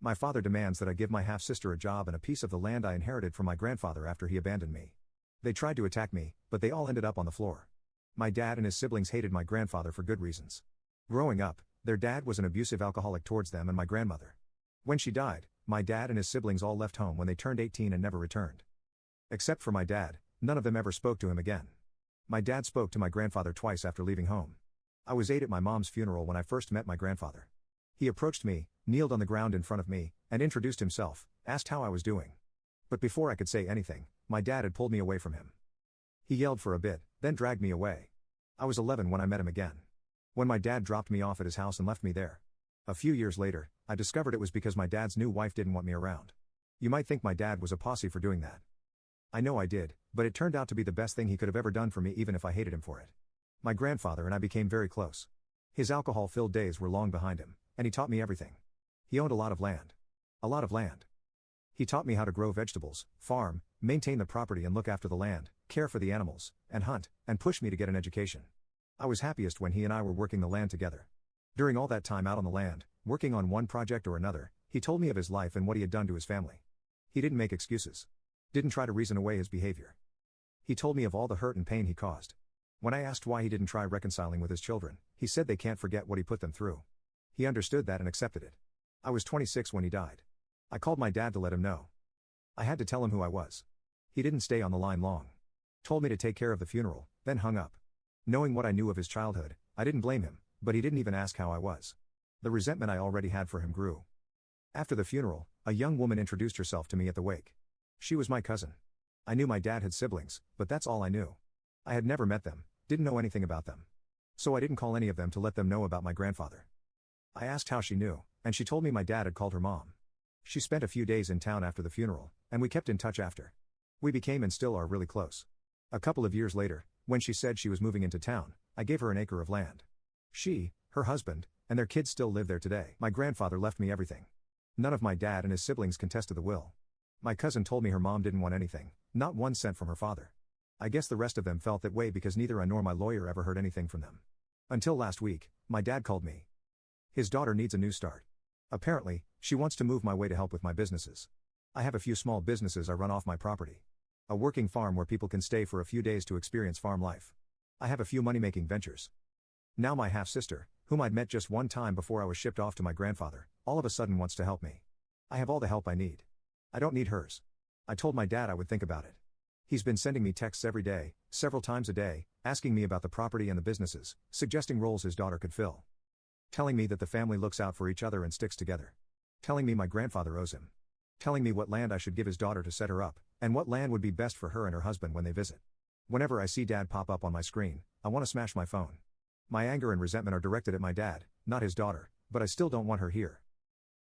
My father demands that I give my half-sister a job and a piece of the land I inherited from my grandfather after he abandoned me. They tried to attack me, but they all ended up on the floor. My dad and his siblings hated my grandfather for good reasons. Growing up, their dad was an abusive alcoholic towards them and my grandmother. When she died, my dad and his siblings all left home when they turned 18 and never returned. Except for my dad, none of them ever spoke to him again. My dad spoke to my grandfather twice after leaving home. I was 8 at my mom's funeral when I first met my grandfather. He approached me, kneeled on the ground in front of me, and introduced himself, asked how I was doing. But before I could say anything, my dad had pulled me away from him. He yelled for a bit, then dragged me away. I was 11 when I met him again. When my dad dropped me off at his house and left me there. A few years later, I discovered it was because my dad's new wife didn't want me around. You might think my dad was a posse for doing that. I know I did, but it turned out to be the best thing he could have ever done for me even if I hated him for it. My grandfather and I became very close. His alcohol-filled days were long behind him, and he taught me everything. He owned a lot of land. A lot of land. He taught me how to grow vegetables, farm, maintain the property and look after the land, care for the animals, and hunt, and pushed me to get an education. I was happiest when he and I were working the land together. During all that time out on the land, working on one project or another, he told me of his life and what he had done to his family. He didn't make excuses. Didn't try to reason away his behavior. He told me of all the hurt and pain he caused. When I asked why he didn't try reconciling with his children, he said they can't forget what he put them through. He understood that and accepted it. I was 26 when he died. I called my dad to let him know. I had to tell him who I was. He didn't stay on the line long. Told me to take care of the funeral, then hung up. Knowing what I knew of his childhood, I didn't blame him, but he didn't even ask how I was. The resentment I already had for him grew. After the funeral, a young woman introduced herself to me at the wake. She was my cousin. I knew my dad had siblings, but that's all I knew. I had never met them, didn't know anything about them. So I didn't call any of them to let them know about my grandfather. I asked how she knew, and she told me my dad had called her mom. She spent a few days in town after the funeral, and we kept in touch after. We became and still are really close. A couple of years later, when she said she was moving into town, I gave her an acre of land. She, her husband, and their kids still live there today. My grandfather left me everything. None of my dad and his siblings contested the will. My cousin told me her mom didn't want anything, not 1 cent from her father. I guess the rest of them felt that way because neither I nor my lawyer ever heard anything from them. Until last week, my dad called me. His daughter needs a new start. Apparently, she wants to move my way to help with my businesses. I have a few small businesses I run off my property. A working farm where people can stay for a few days to experience farm life. I have a few money-making ventures. Now my half-sister, whom I'd met just one time before I was shipped off to my grandfather, all of a sudden wants to help me. I have all the help I need. I don't need hers. I told my dad I would think about it. He's been sending me texts every day, several times a day, asking me about the property and the businesses, suggesting roles his daughter could fill. Telling me that the family looks out for each other and sticks together. Telling me my grandfather owes him. Telling me what land I should give his daughter to set her up, and what land would be best for her and her husband when they visit. Whenever I see Dad pop up on my screen, I want to smash my phone. My anger and resentment are directed at my dad, not his daughter, but I still don't want her here.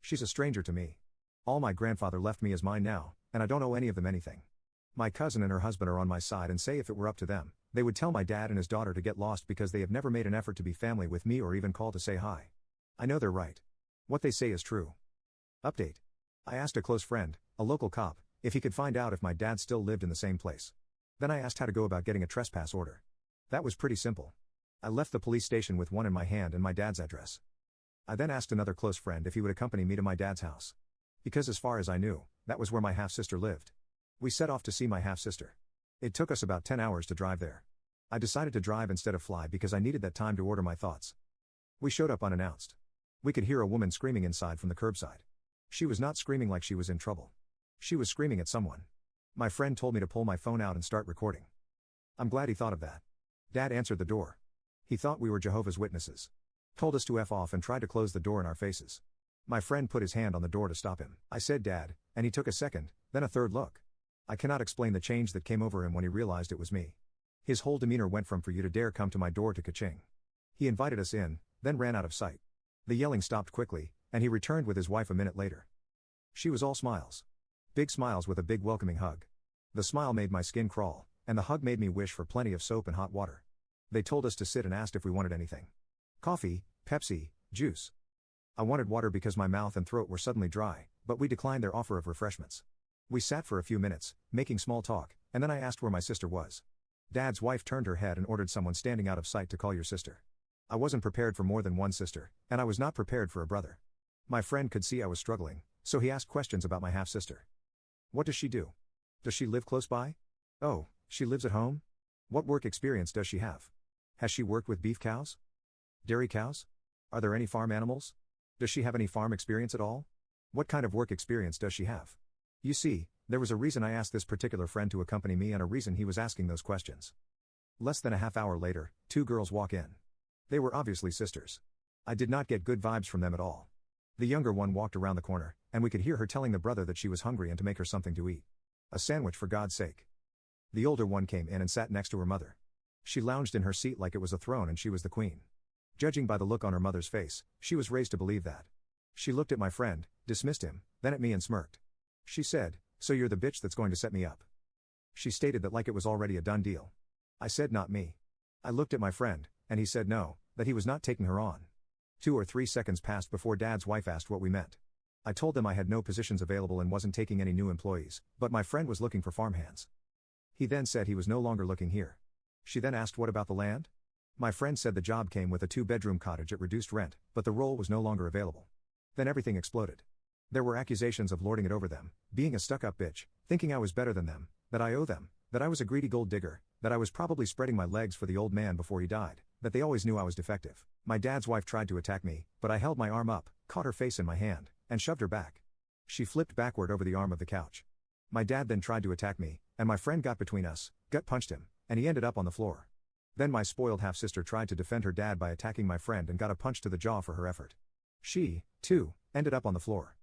She's a stranger to me. All my grandfather left me is mine now, and I don't owe any of them anything. My cousin and her husband are on my side and say if it were up to them, they would tell my dad and his daughter to get lost because they have never made an effort to be family with me or even call to say hi. I know they're right. What they say is true. Update. I asked a close friend, a local cop, if he could find out if my dad still lived in the same place. Then I asked how to go about getting a trespass order. That was pretty simple. I left the police station with one in my hand and my dad's address. I then asked another close friend if he would accompany me to my dad's house. Because as far as I knew, that was where my half-sister lived. We set off to see my half-sister. It took us about 10 hours to drive there. I decided to drive instead of fly because I needed that time to order my thoughts. We showed up unannounced. We could hear a woman screaming inside from the curbside. She was not screaming like she was in trouble. She was screaming at someone. My friend told me to pull my phone out and start recording. I'm glad he thought of that. Dad answered the door. He thought we were Jehovah's Witnesses. Told us to F off and tried to close the door in our faces. My friend put his hand on the door to stop him. I said Dad, and he took a second, then a third look. I cannot explain the change that came over him when he realized it was me. His whole demeanor went from "for you to dare come to my door" to "ka-ching." He invited us in, then ran out of sight. The yelling stopped quickly, and he returned with his wife a minute later. She was all smiles. Big smiles with a big welcoming hug. The smile made my skin crawl, and the hug made me wish for plenty of soap and hot water. They told us to sit and asked if we wanted anything. Coffee, Pepsi, juice. I wanted water because my mouth and throat were suddenly dry, but we declined their offer of refreshments. We sat for a few minutes, making small talk, and then I asked where my sister was. Dad's wife turned her head and ordered someone standing out of sight to call your sister. I wasn't prepared for more than one sister, and I was not prepared for a brother. My friend could see I was struggling, so he asked questions about my half-sister. What does she do? Does she live close by? Oh, she lives at home? What work experience does she have? Has she worked with beef cows? Dairy cows? Are there any farm animals? Does she have any farm experience at all? What kind of work experience does she have? You see, there was a reason I asked this particular friend to accompany me and a reason he was asking those questions. Less than a half hour later, two girls walk in. They were obviously sisters. I did not get good vibes from them at all. The younger one walked around the corner, and we could hear her telling the brother that she was hungry and to make her something to eat. A sandwich, for God's sake. The older one came in and sat next to her mother. She lounged in her seat like it was a throne and she was the queen. Judging by the look on her mother's face, she was raised to believe that. She looked at my friend, dismissed him, then at me and smirked. She said, "So you're the bitch that's going to set me up." She stated that like it was already a done deal. I said not me. I looked at my friend, and he said no, that he was not taking her on. 2 or 3 seconds passed before Dad's wife asked what we meant. I told them I had no positions available and wasn't taking any new employees, but my friend was looking for farmhands. He then said he was no longer looking here. She then asked what about the land? My friend said the job came with a 2-bedroom cottage at reduced rent, but the role was no longer available. Then everything exploded. There were accusations of lording it over them, being a stuck-up bitch, thinking I was better than them, that I owe them, that I was a greedy gold digger, that I was probably spreading my legs for the old man before he died, that they always knew I was defective. My dad's wife tried to attack me, but I held my arm up, caught her face in my hand, and shoved her back. She flipped backward over the arm of the couch. My dad then tried to attack me, and my friend got between us, gut-punched him, and he ended up on the floor. Then my spoiled half-sister tried to defend her dad by attacking my friend and got a punch to the jaw for her effort. She, too, ended up on the floor.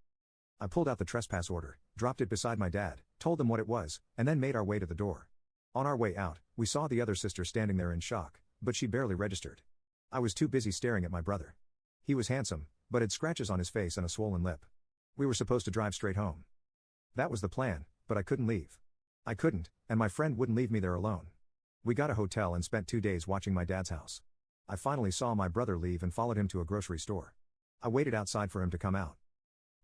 I pulled out the trespass order, dropped it beside my dad, told them what it was, and then made our way to the door. On our way out, we saw the other sister standing there in shock, but she barely registered. I was too busy staring at my brother. He was handsome, but had scratches on his face and a swollen lip. We were supposed to drive straight home. That was the plan, but I couldn't leave. I couldn't, and my friend wouldn't leave me there alone. We got a hotel and spent 2 days watching my dad's house. I finally saw my brother leave and followed him to a grocery store. I waited outside for him to come out.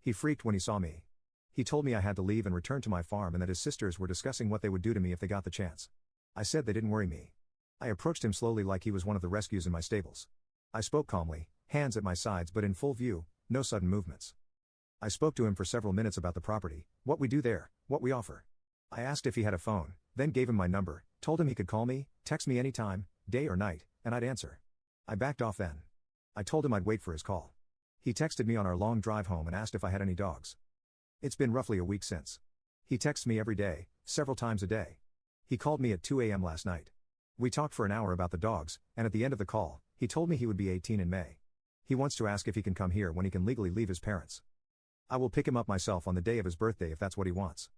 He freaked when he saw me. He told me I had to leave and return to my farm and that his sisters were discussing what they would do to me if they got the chance. I said they didn't worry me. I approached him slowly like he was one of the rescues in my stables. I spoke calmly, hands at my sides but in full view, no sudden movements. I spoke to him for several minutes about the property, what we do there, what we offer. I asked if he had a phone, then gave him my number, told him he could call me, text me anytime, day or night, and I'd answer. I backed off then. I told him I'd wait for his call. He texted me on our long drive home and asked if I had any dogs. It's been roughly a week since. He texts me every day, several times a day. He called me at 2 a.m. last night. We talked for an hour about the dogs, and at the end of the call, he told me he would be 18 in May. He wants to ask if he can come here when he can legally leave his parents. I will pick him up myself on the day of his birthday if that's what he wants.